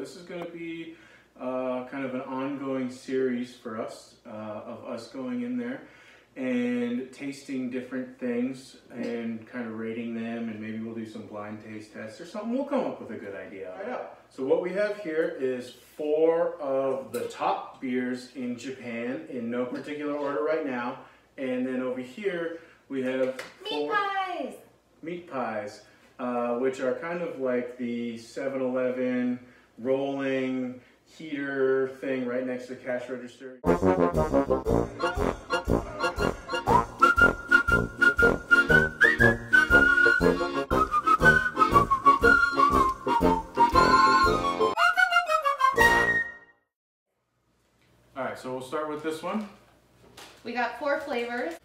this is going to be kind of an ongoing series for us, of us going in there and tasting different things and kind of rating them, and maybe we'll do some blind taste tests or something. We'll come up with a good idea. Right out. So what we have here is 4 of the top beers in Japan in no particular order right now. And then over here we have 4 meat pies, which are kind of like the 7-Eleven rolling heater thing right next to the cash register. Alright, so we'll start with this one. We got 4 flavors.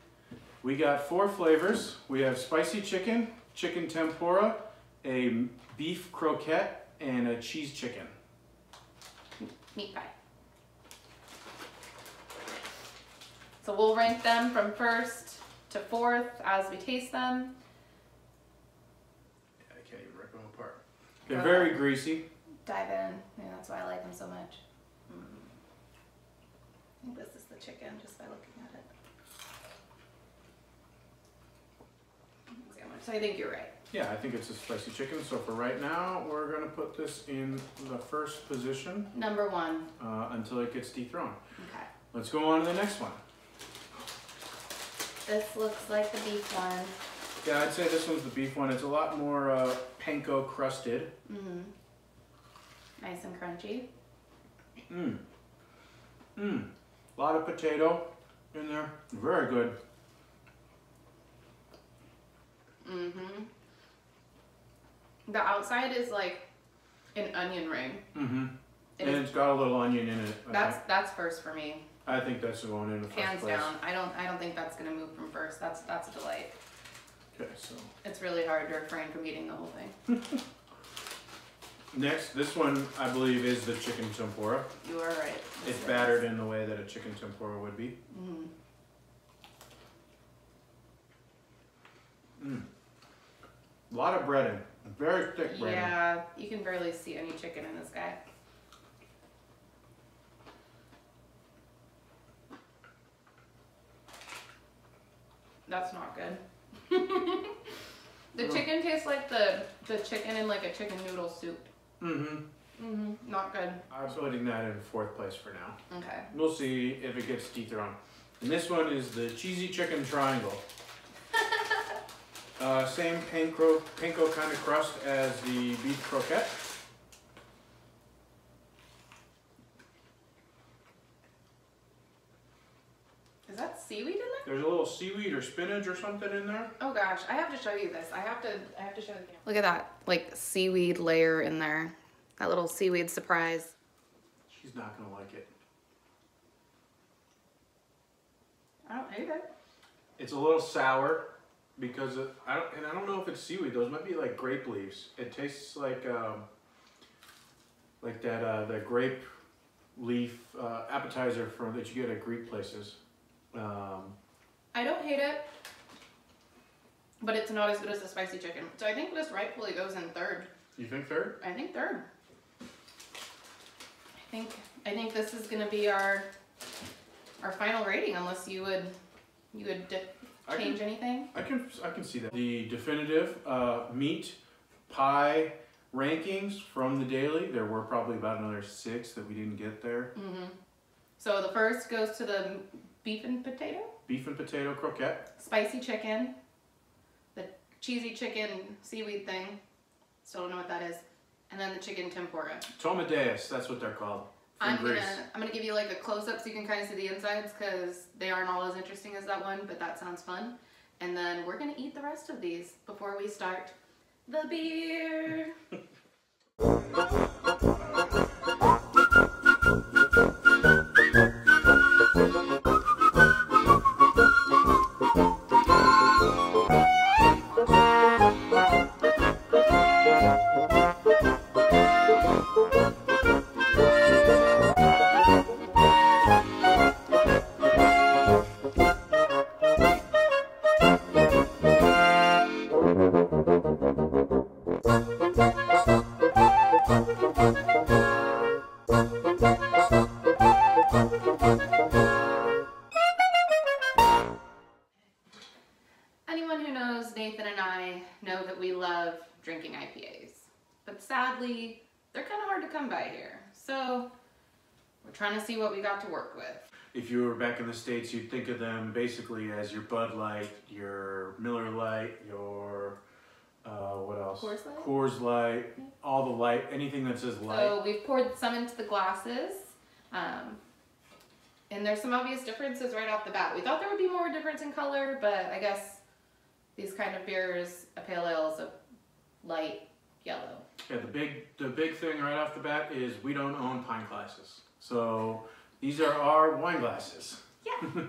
We got 4 flavors. We have spicy chicken, chicken tempura, a beef croquette, and a cheese chicken. Meat pie. So we'll rank them from 1st to 4th as we taste them. I can't even rip them apart. They're very greasy. Dive in. Yeah, that's why I like them so much. I think this is the chicken just by looking at it. So I think you're right. Yeah, I think it's a spicy chicken. So for right now, we're going to put this in the first position. Number 1. Until it gets dethroned. Okay. Let's go on to the next one. This looks like the beef one. Yeah, I'd say this one's the beef one. It's a lot more panko crusted. Nice and crunchy. A lot of potato in there. Very good. The outside is like an onion ring. And it's got a little onion in it. That's first for me. I think that's going in the first Hands place. down. I don't think that's gonna move from first. That's a delight. Okay, so it's really hard to refrain from eating the whole thing. Next, this one I believe is the chicken tempura. You are right. It's battered in the way that a chicken tempura would be. A lot of breading. Very thick breading. Yeah, you can barely see any chicken in this guy. That's not good. The chicken tastes like the chicken in like a chicken noodle soup. Not good. I'm putting that in 4th place for now. Okay. We'll see if it gets dethroned. And this one is the cheesy chicken triangle. Same panko kind of crust as the beef croquette. Is that seaweed in there? There's a little seaweed or spinach or something in there. Oh gosh, I have to show you this. I have to show the camera. Look at that, like seaweed layer in there. That little seaweed surprise. She's not gonna like it. I don't hate it. It's a little sour because I don't know if it's seaweed. Those might be like grape leaves. It tastes like that the grape leaf appetizer that you get at Greek places. I don't hate it, but it's not as good as the spicy chicken. So I think this rightfully goes in 3rd. You think 3rd? I think 3rd. I think this is gonna be our final rating, unless you would change anything. I can see that. The definitive meat pie rankings from the daily. There were probably about another 6 that we didn't get there. So the first goes to the beef and potato? Beef and potato croquette. Spicy chicken. The cheesy chicken seaweed thing. Still don't know what that is. And then the chicken tempura. Tomadeus, that's what they're called. I'm gonna give you like a close-up so you can kind of see the insides, because they aren't all as interesting as that one, but that sounds fun. And then we're gonna eat the rest of these before we start the beer. hard to come by here. So we're trying to see what we got to work with. If you were back in the States, you'd think of them basically as your Bud Light, your Miller Lite, your, what else? Coors Light? Coors Light, all the light, anything that says light. So we've poured some into the glasses. And there's some obvious differences right off the bat. We thought there would be more difference in color, but I guess these kind of beers, a pale ale is a light yellow. Yeah, the big thing right off the bat is we don't own pint glasses. So these are our wine glasses. Yeah.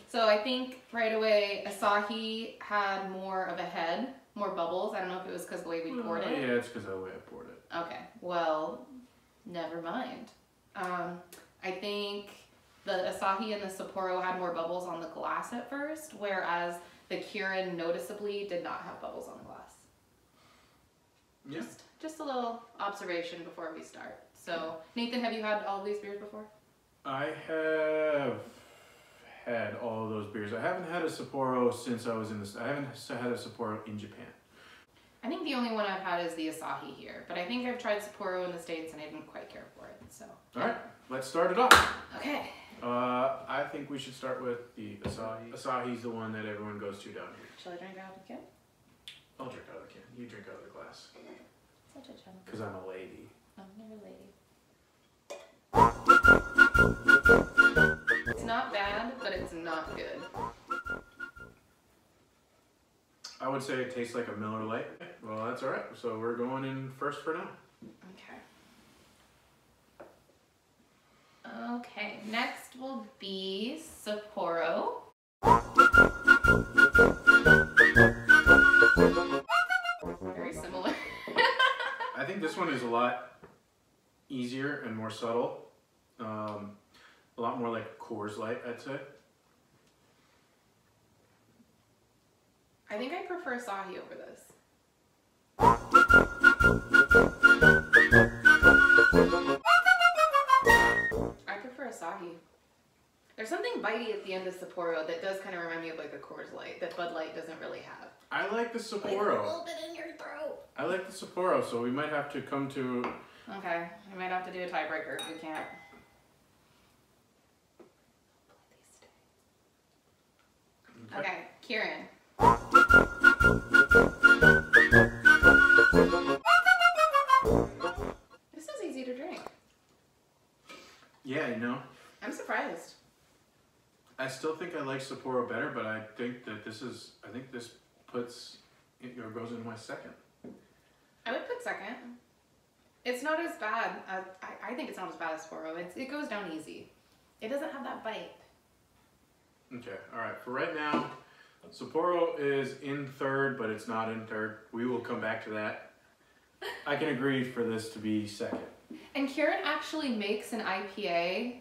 So I think right away Asahi had more of a head, more bubbles. I don't know if it was because of the way we poured it. Yeah, it's because of the way I poured it. Okay, well, never mind. I think the Asahi and the Sapporo had more bubbles on the glass at first, whereas the Kirin noticeably did not have bubbles on the glass. Yeah. Just a little observation before we start. So, Nathan, have you had all of these beers before? I have had all of those beers. I haven't had a Sapporo since I was in I haven't had a Sapporo in Japan. I think the only one I've had is the Asahi here, but I think I've tried Sapporo in the States and I didn't quite care for it, so. All right, let's start it off. Okay. I think we should start with the Asahi. Asahi's the one that everyone goes to down here. Shall I drink out of the can? I'll drink out of the can. You drink out of the glass. Such a gentleman. Because I'm a lady. I'm never lady. It's not bad, but it's not good. I would say it tastes like a Miller Lite. Well, that's all right. So we're going in first for now. Okay, next will be Sapporo. Very similar. I think this one is a lot easier and more subtle. A lot more like Coors Light, I'd say. I think I prefer Asahi over this. I prefer Asahi. There's something bitey at the end of Sapporo that does kind of remind me of like a Coors Light that Bud Light doesn't really have. I like the Sapporo. Like a little bit in your throat. I like the Sapporo, so we might have to come to... Okay, we might have to do a tiebreaker if we can't. Okay, Kirin. This is easy to drink. Yeah, you know. I'm surprised. I still think I like Sapporo better, but I think that this is... I think this puts... It goes into my second. I would put second. It's not as bad. I think it's not as bad as Sapporo. It goes down easy. It doesn't have that bite. Okay, all right. For right now, Sapporo is in third, but it's not in third. We will come back to that. I can agree for this to be second. And Kirin actually makes an IPA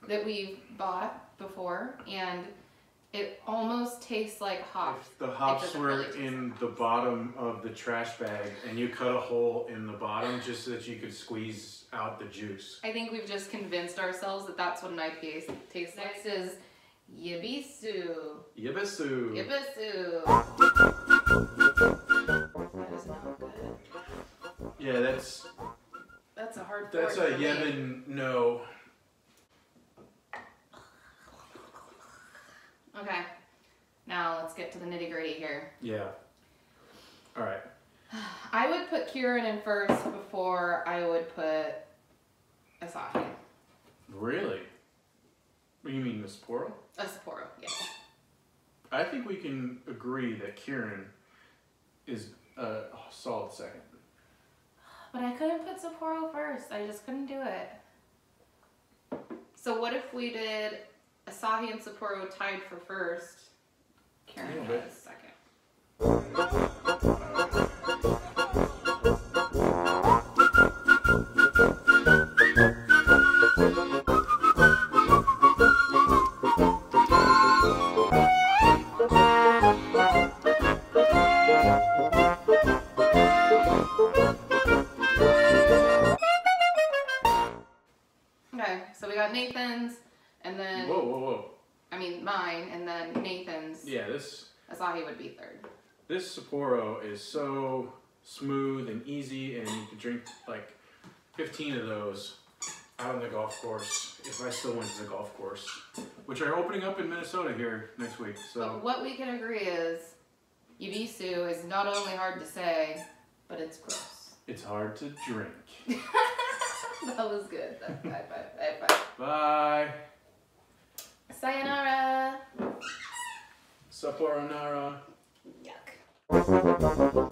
that we've bought before, and it almost tastes like hops. If the hops were in the bottom of the trash bag and you cut a hole in the bottom just so that you could squeeze out the juice. I think we've just convinced ourselves that that's what an IPA tastes like. Next is Yebisu. Yebisu. Yebisu. That is not good. Yeah, that's a hard That's a Yemen no. Okay, now let's get to the nitty gritty here. Yeah. All right. I would put Kirin in first before I would put Asahi. Really? What do you mean, the Sapporo? Sapporo, yes. I think we can agree that Kirin is a solid second. But I couldn't put Sapporo first. I just couldn't do it. So what if we did Asahi and Sapporo tied for first? Kirin was second. Okay, so we got Nathan's, and then... Whoa. I mean, mine, and then Nathan's. Yeah, this... Asahi would be third. This Sapporo is so smooth and easy, and you can drink, like, 15 of those out on the golf course, if I still went to the golf course, which are opening up in Minnesota here next week. So But what we can agree is, Ibisu is not only hard to say, but it's gross. it's hard to drink. That was good. Bye. Bye. Sayonara. Saporanara. Yuck.